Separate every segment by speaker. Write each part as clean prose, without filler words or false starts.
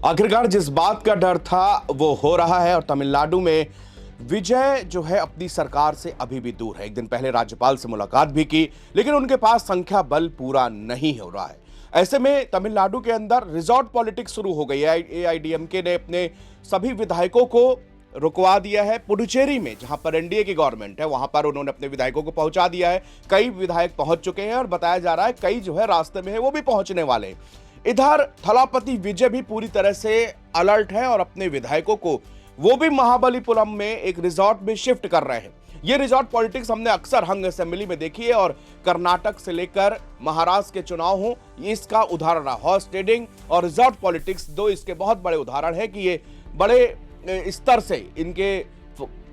Speaker 1: आखिरकार जिस बात का डर था वो हो रहा है और तमिलनाडु में विजय जो है अपनी सरकार से अभी भी दूर है। एक दिन पहले राज्यपाल से मुलाकात भी की, लेकिन उनके पास संख्या बल पूरा नहीं हो रहा है। ऐसे में तमिलनाडु के अंदर रिजॉर्ट पॉलिटिक्स शुरू हो गई है। एआईडीएमके ने अपने सभी विधायकों को रुकवा दिया है। पुडुचेरी में जहां पर एनडीए की गवर्नमेंट है, वहां पर उन्होंने अपने विधायकों को पहुंचा दिया है। कई विधायक पहुंच चुके हैं और बताया जा रहा है कई जो है रास्ते में है, वो भी पहुंचने वाले। इधर थलापति विजय भी पूरी तरह से अलर्ट है और अपने विधायकों को वो भी महाबलीपुरम में एक रिजॉर्ट में शिफ्ट कर रहे हैं। ये रिजॉर्ट पॉलिटिक्स हमने अक्सर हंग असेंबली में देखी है और कर्नाटक से लेकर महाराष्ट्र के चुनाव हो, इसका उदाहरण रहा। हॉर्स ट्रेडिंग और रिजॉर्ट पॉलिटिक्स दो इसके बहुत बड़े उदाहरण है कि ये बड़े स्तर से इनके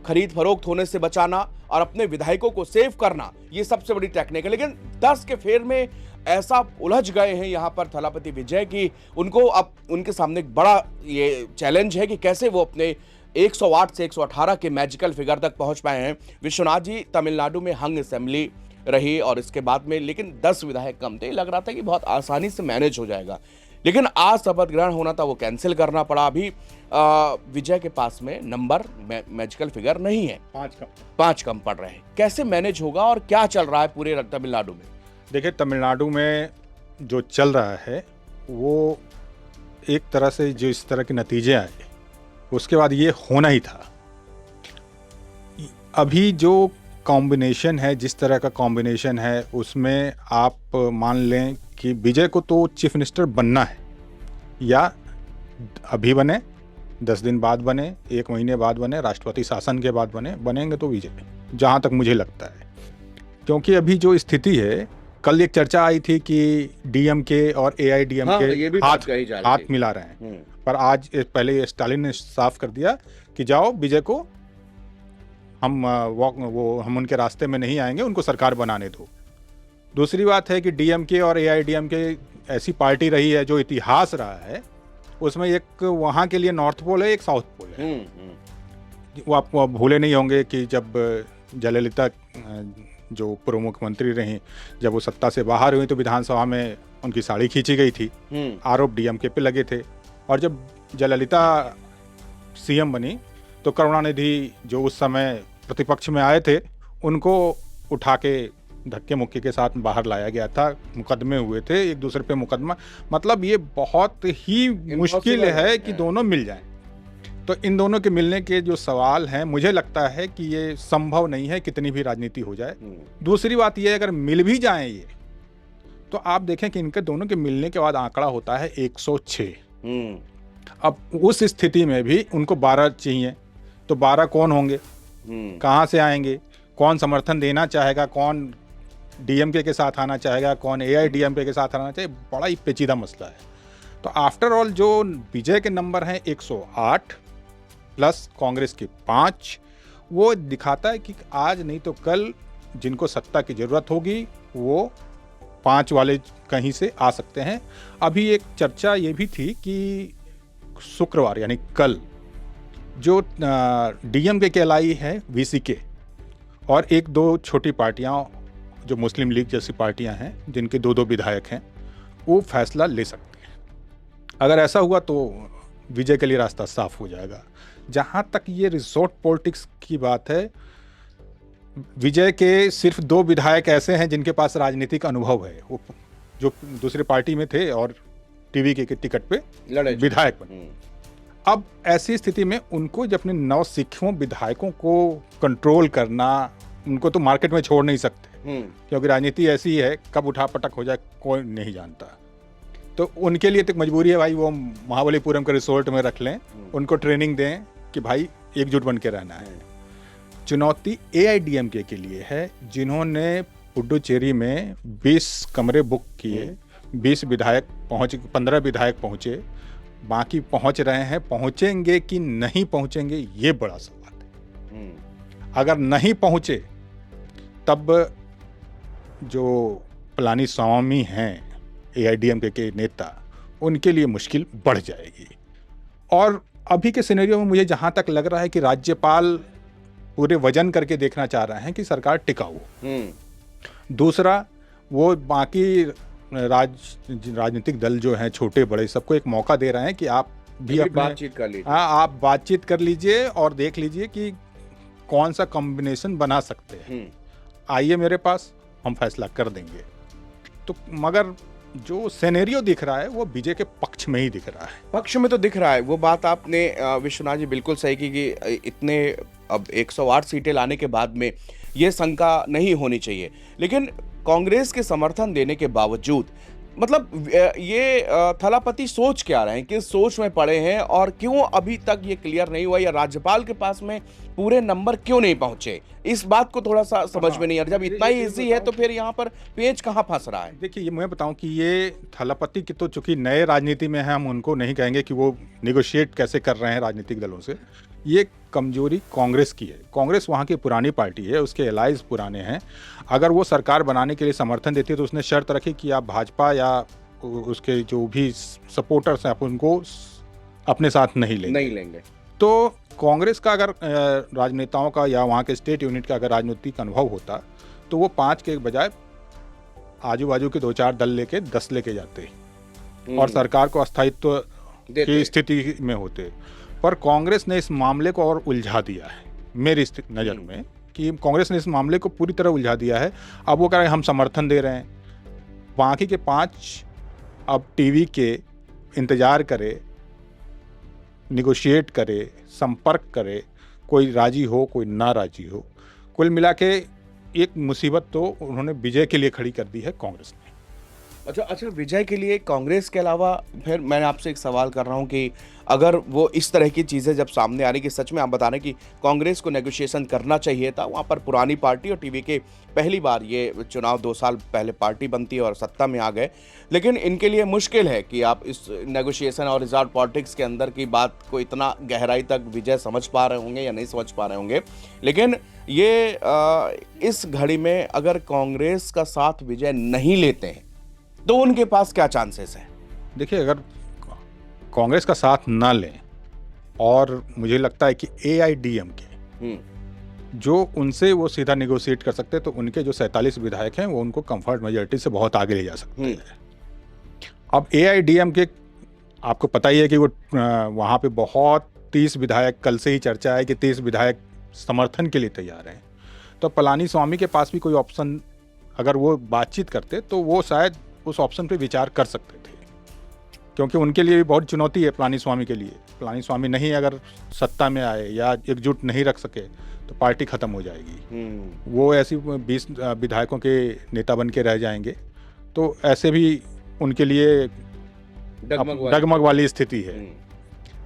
Speaker 1: खरीद फरोख्त होने से बचाना और अपने विधायकों को सेव करना, ये सबसे बड़ी टेक्निक है। लेकिन 10 के फेर में ऐसा उलझ गए हैं यहाँ पर थलापति विजय की उनको अब उनके सामने एक बड़ा ये चैलेंज है कि कैसे वो अपने 108 से 118 के मैजिकल फिगर तक पहुंच पाए हैं। विश्वनाथ जी, तमिलनाडु में हंग असेंबली रही और इसके बाद में लेकिन 10 विधायक कम थे, लग रहा था कि बहुत आसानी से मैनेज हो जाएगा, लेकिन आज शपथ ग्रहण होना था वो कैंसिल करना पड़ा। अभी विजय के पास में नंबर मैजिकल फिगर नहीं है, 5 कम पड़ रहे हैं। कैसे मैनेज होगा और क्या चल रहा है पूरे तमिलनाडु में?
Speaker 2: देखिए, तमिलनाडु में जो चल रहा है वो एक तरह से जो इस तरह के नतीजे आए उसके बाद ये होना ही था। अभी जो कॉम्बिनेशन है, जिस तरह का कॉम्बिनेशन है, उसमें आप मान लें कि विजय को तो चीफ मिनिस्टर बनना है, या अभी बने, 10 दिन बाद बने, 1 महीने बाद बने, राष्ट्रपति शासन के बाद बनेंगे तो विजय, जहाँ तक मुझे लगता है। क्योंकि अभी जो स्थिति है, कल एक चर्चा आई थी कि डीएमके और एआईडीएमके हाथ मिला रहे हैं, पर आज पहले स्टालिन ने साफ कर दिया कि जाओ विजय को हम उनके रास्ते में नहीं आएंगे, उनको सरकार बनाने दो। दूसरी बात है कि डीएमके और एआईडीएमके ऐसी पार्टी रही है जो इतिहास रहा है, उसमें एक वहाँ के लिए नॉर्थ पोल है, एक साउथ पोल है। वो आप भूले नहीं होंगे कि जब जयललिता जो पूर्व मुख्यमंत्री रही, जब वो सत्ता से बाहर हुई तो विधानसभा में उनकी साड़ी खींची गई थी, आरोप डीएमके पे लगे थे। और जब जयललिता सीएम बनी तो करुणानिधि जो उस समय प्रतिपक्ष में आए थे, उनको उठा के धक्के मुक्के के साथ बाहर लाया गया था। मुकदमे हुए थे, एक दूसरे पे मुकदमा, मतलब ये बहुत ही मुश्किल है कि दोनों मिल जाएं। तो इन दोनों के मिलने के जो सवाल हैं, मुझे लगता है कि ये संभव नहीं है कितनी भी राजनीति हो जाए। दूसरी बात ये, अगर मिल भी जाएं ये, तो आप देखें कि इनके दोनों के मिलने के बाद आंकड़ा होता है 106। अब उस स्थिति में भी उनको 12 चाहिए, तो 12 कौन होंगे, कहाँ से आएंगे, कौन समर्थन देना चाहेगा, कौन डीएमके के साथ आना चाहेगा, कौन एआईडीएमके के साथ आना चाहे, बड़ा ही पेचीदा मसला है। तो आफ्टर ऑल जो विजय के नंबर हैं 108 प्लस कांग्रेस के 5, वो दिखाता है कि आज नहीं तो कल जिनको सत्ता की जरूरत होगी वो 5 वाले कहीं से आ सकते हैं। अभी एक चर्चा ये भी थी कि शुक्रवार यानी कल जो डीएमके कहलाई है वीसीके और 1-2 छोटी पार्टियां जो मुस्लिम लीग जैसी पार्टियां हैं जिनके 2-2 विधायक हैं, वो फैसला ले सकते हैं। अगर ऐसा हुआ तो विजय के लिए रास्ता साफ हो जाएगा। जहां तक ये रिजॉर्ट पॉलिटिक्स की बात है, विजय के सिर्फ 2 विधायक ऐसे हैं जिनके पास राजनीतिक अनुभव है, वो जो दूसरी पार्टी में थे और टीवी के टिकट पे विधायक बने। अब ऐसी स्थिति में उनको जब अपने नवसिखों विधायकों को कंट्रोल करना, उनको तो मार्केट में छोड़ नहीं सकते, क्योंकि राजनीति ऐसी है कब उठा पटक हो जाए कोई नहीं जानता। तो उनके लिए तो मजबूरी है भाई, वो महाबलीपुरम के रिसोर्ट में रख लें, उनको ट्रेनिंग दें कि भाई एकजुट बन के रहना है। चुनौती एआईडीएमके के लिए है, जिन्होंने पुडुचेरी में 20 कमरे बुक किए, 20 विधायक पहुंचे, 15 विधायक पहुंचे, बाकी पहुंच रहे हैं। पहुंचेंगे कि नहीं पहुंचेंगे, ये बड़ा सवाल है। अगर नहीं पहुंचे तब जो पलानीस्वामी हैं एआईडीएमके के नेता, उनके लिए मुश्किल बढ़ जाएगी। और अभी के सिनेरियो में मुझे जहां तक लग रहा है कि राज्यपाल पूरे वजन करके देखना चाह रहे हैं कि सरकार टिकाऊ हो। दूसरा, वो बाकी राजनीतिक दल जो हैं छोटे बड़े, सबको एक मौका दे रहे हैं कि आप भी अपने
Speaker 1: बातचीत कर लीजिए।
Speaker 2: हाँ, आप बातचीत कर लीजिए और देख लीजिए कि कौन सा कॉम्बिनेशन बना सकते हैं। आइए मेरे पास, हम फैसला कर देंगे। तो मगर जो सिनेरियो दिख रहा है वो विजय के पक्ष में ही दिख रहा है।
Speaker 1: पक्ष में तो दिख रहा है, वो बात आपने विश्वनाथ जी बिल्कुल सही की कि इतने अब 108 सीटें लाने के बाद में ये शंका नहीं होनी चाहिए। लेकिन कांग्रेस के समर्थन देने के बावजूद मतलब ये थलापति सोच क्या रहे हैं, किस सोच में पड़े हैं और क्यों अभी तक ये क्लियर नहीं हुआ, या राज्यपाल के पास में पूरे नंबर क्यों नहीं पहुंचे, इस बात को थोड़ा सा समझ में नहीं आ रहा। जब इतना ही इजी है तो फिर यहाँ पर पेच कहाँ फंस रहा है?
Speaker 2: देखिए, ये मैं बताऊं कि ये थलापति की तो चूंकि नए राजनीति में है, हम उनको नहीं कहेंगे कि वो निगोशिएट कैसे कर रहे हैं राजनीतिक दलों से। ये कमजोरी कांग्रेस की है। कांग्रेस वहाँ की पुरानी पार्टी है, उसके एलाइज पुराने हैं। अगर वो सरकार बनाने के लिए समर्थन देती है तो उसने शर्त रखी कि आप भाजपा या उसके जो भी सपोर्टर्स हैं आप उनको अपने साथ नहीं लेंगे। तो कांग्रेस का अगर राजनेताओं का या वहाँ के स्टेट यूनिट का अगर राजनीतिक अनुभव होता तो वो 5 के बजाय आजू बाजू के 2-4 दल लेके 10 लेके जाते और सरकार को अस्थायित्व की स्थिति में होते। पर कांग्रेस ने इस मामले को और उलझा दिया है मेरी नज़र में, कि कांग्रेस ने इस मामले को पूरी तरह उलझा दिया है। अब वो कह रहे हैं हम समर्थन दे रहे हैं, बाकी के 5 अब टीवी के इंतज़ार करे, निगोशिएट करे, संपर्क करे, कोई राजी हो कोई ना राजी हो। कुल मिला के एक मुसीबत तो उन्होंने विजय के लिए खड़ी कर दी है कांग्रेस ने।
Speaker 1: अच्छा, विजय के लिए कांग्रेस के अलावा फिर मैं आपसे एक सवाल कर रहा हूं कि अगर वो इस तरह की चीज़ें जब सामने आ रही कि सच में आप बता रहे हैं कि कांग्रेस को नेगोशिएशन करना चाहिए था, वहाँ पर पुरानी पार्टी और टीवी के पहली बार ये चुनाव 2 साल पहले पार्टी बनती है और सत्ता में आ गए, लेकिन इनके लिए मुश्किल है कि आप इस नेगोशिएशन और रिजॉर्ट पॉलिटिक्स के अंदर की बात को इतना गहराई तक विजय समझ पा रहे होंगे या नहीं समझ पा रहे होंगे। लेकिन ये इस घड़ी में अगर कांग्रेस का साथ विजय नहीं लेते हैं तो उनके पास क्या चांसेस हैं?
Speaker 2: देखिए, अगर कांग्रेस का साथ ना लें और मुझे लगता है कि AIDMK जो उनसे वो सीधा निगोशिएट कर सकते हैं, तो उनके जो 47 विधायक हैं वो उनको कंफर्ट मेजॉरिटी से बहुत आगे ले जा सकते हैं। अब AIDMK आपको पता ही है कि वो वहाँ पे बहुत 30 विधायक, कल से ही चर्चा है कि 30 विधायक समर्थन के लिए तैयार हैं। तो पलानीस्वामी के पास भी कोई ऑप्शन, अगर वो बातचीत करते तो वो शायद उस ऑप्शन पे विचार कर सकते थे, क्योंकि उनके लिए भी बहुत चुनौती है पलानीस्वामी के लिए। पलानीस्वामी नहीं अगर सत्ता में आए या एकजुट नहीं रख सके तो पार्टी खत्म हो जाएगी। वो ऐसी 20 विधायकों के नेता बन के रह जाएंगे, तो ऐसे भी उनके लिए डगमग वाली स्थिति है।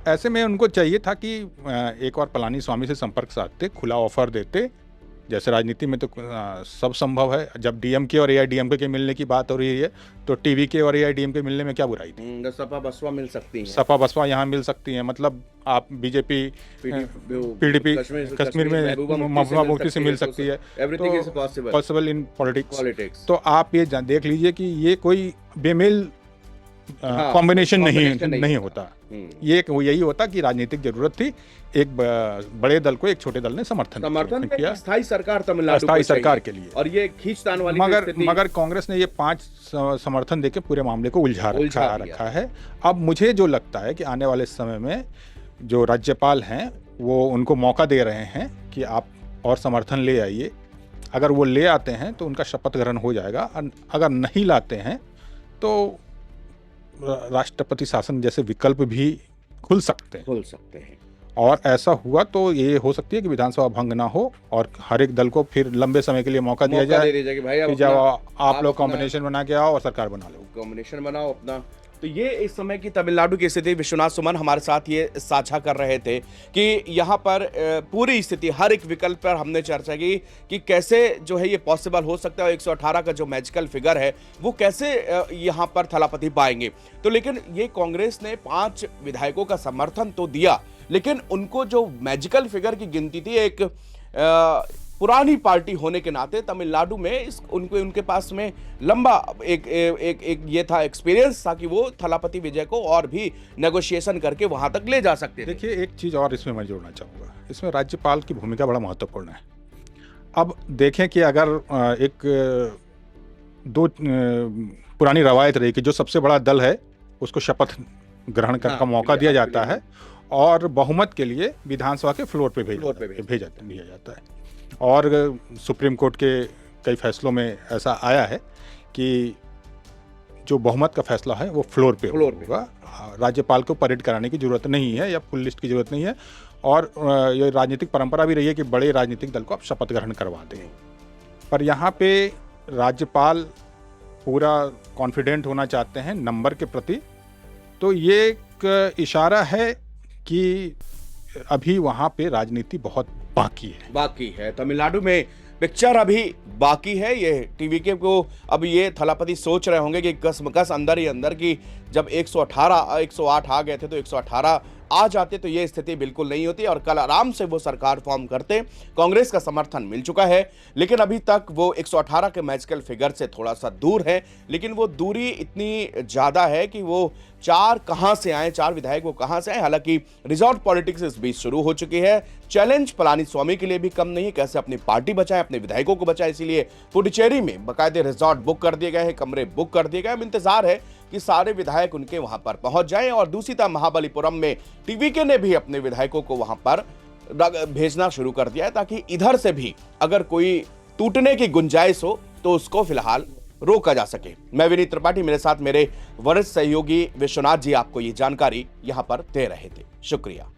Speaker 2: ऐसे में उनको चाहिए था कि एक बार पलानीस्वामी से संपर्क साधते, खुला ऑफर देते। जैसे राजनीति में तो सब संभव है। जब DMK और AIDMK के मिलने की बात हो रही है तो TVK और AIDMK मिलने में क्या बुराई थी?
Speaker 1: सपा बसपा मिल सकती है,
Speaker 2: सपा बसपा यहाँ मिल सकती है। मतलब आप BJP PDP कश्मीर में महबूबा मुफ्ती से मिल सकती है। Possible in politics. तो आप ये देख लीजिए कि ये कोई बेमेल कॉम्बिनेशन नहीं होता। ये यही होता कि राजनीतिक जरूरत थी, एक बड़े दल को एक छोटे दल ने समर्थन किया,
Speaker 1: स्थायी सरकार तमिलनाडु
Speaker 2: स्थायी सरकार के लिए।
Speaker 1: और ये खींचतान वाली
Speaker 2: मगर कांग्रेस ने ये 5 समर्थन देके पूरे मामले को उलझा रखा है। अब मुझे जो लगता है कि आने वाले समय में जो राज्यपाल हैं वो उनको मौका दे रहे हैं कि आप और समर्थन ले आइए। अगर वो ले आते हैं तो उनका शपथ ग्रहण हो जाएगा, अगर नहीं लाते हैं तो राष्ट्रपति शासन जैसे विकल्प भी खुल सकते हैं। और ऐसा हुआ तो ये हो सकती है कि विधानसभा भंग ना हो और हर एक दल को फिर लंबे समय के लिए मौका दिया जाए
Speaker 1: कि भाई
Speaker 2: जब आप लोग कॉम्बिनेशन बना के आओ और सरकार बना लो,
Speaker 1: कॉम्बिनेशन बनाओ अपना। तो ये इस समय की तमिलनाडु की स्थिति विश्वनाथ सुमन हमारे साथ ये साझा कर रहे थे कि यहाँ पर पूरी स्थिति हर एक विकल्प पर हमने चर्चा की कि कैसे जो है ये पॉसिबल हो सकता है। 118 का जो मैजिकल फिगर है वो कैसे यहाँ पर थलापति पाएंगे। तो लेकिन ये कांग्रेस ने 5 विधायकों का समर्थन तो दिया, लेकिन उनको जो मैजिकल फिगर की गिनती थी, एक पुरानी पार्टी होने के नाते तमिलनाडु में उनके पास में लंबा एक ये था एक्सपीरियंस था कि वो थलापति विजय को और भी नेगोशिएशन करके वहां तक ले जा सकते थे।
Speaker 2: देखिए, एक चीज और इसमें मैं जोड़ना चाहूँगा, इसमें राज्यपाल की भूमिका बड़ा महत्वपूर्ण है। अब देखें कि अगर एक 2 पुरानी रवायत रही कि जो सबसे बड़ा दल है उसको शपथ ग्रहण करने का
Speaker 1: हाँ,
Speaker 2: मौका दिया जाता
Speaker 1: बिल्कुल।
Speaker 2: है और बहुमत के लिए विधानसभा के फ्लोर पे
Speaker 1: फ्लोर पे
Speaker 2: भेजा जाता है। और सुप्रीम कोर्ट के कई फैसलों में ऐसा आया है कि जो बहुमत का फैसला है वो फ्लोर पे होगा। राज्यपाल को परेड कराने की जरूरत नहीं है या फुल लिस्ट की जरूरत नहीं है। और ये राजनीतिक परंपरा भी रही है कि बड़े राजनीतिक दल को आप शपथ ग्रहण करवा दें। पर यहाँ पे राज्यपाल पूरा कॉन्फिडेंट होना चाहते हैं नंबर के प्रति, तो ये एक इशारा है कि अभी वहाँ पे राजनीति बहुत बाकी है।
Speaker 1: तमिलनाडु में पिक्चर अभी बाकी है। ये टीवीके को अब ये थलापति सोच रहे होंगे कि कसमकस अंदर ही अंदर की जब 108 आ गए थे तो 118 आ जाते तो ये स्थिति बिल्कुल नहीं होती और कल आराम से वो सरकार फॉर्म करते। कांग्रेस का समर्थन मिल चुका है, लेकिन अभी तक वो 118 के मैजिकल फिगर से थोड़ा सा दूर है। लेकिन वो दूरी इतनी ज्यादा है कि वो 4 कहां से आए, 4 विधायक वो कहां से आए। हालांकि रिजॉर्ट पॉलिटिक्स इस बीच शुरू हो चुकी है। चैलेंज पलानीस्वामी के लिए भी कम नहीं है, कैसे अपनी पार्टी बचाएं, अपने विधायकों को बचाएं। इसीलिए पुडुचेरी में बाकायदे रिजॉर्ट बुक कर दिए गए हैं, कमरे बुक कर दिए गए। अब इंतजार है कि सारे विधायक उनके वहां पर पहुंच जाएं। और दूसरी तरफ महाबलीपुरम में टीवीके ने भी अपने विधायकों को वहां पर भेजना शुरू कर दिया है, ताकि इधर से भी अगर कोई टूटने की गुंजाइश हो तो उसको फिलहाल रोका जा सके। मैं विनीत त्रिपाठी, मेरे साथ मेरे वरिष्ठ सहयोगी विश्वनाथ जी आपको ये जानकारी यहां पर दे रहे थे। शुक्रिया।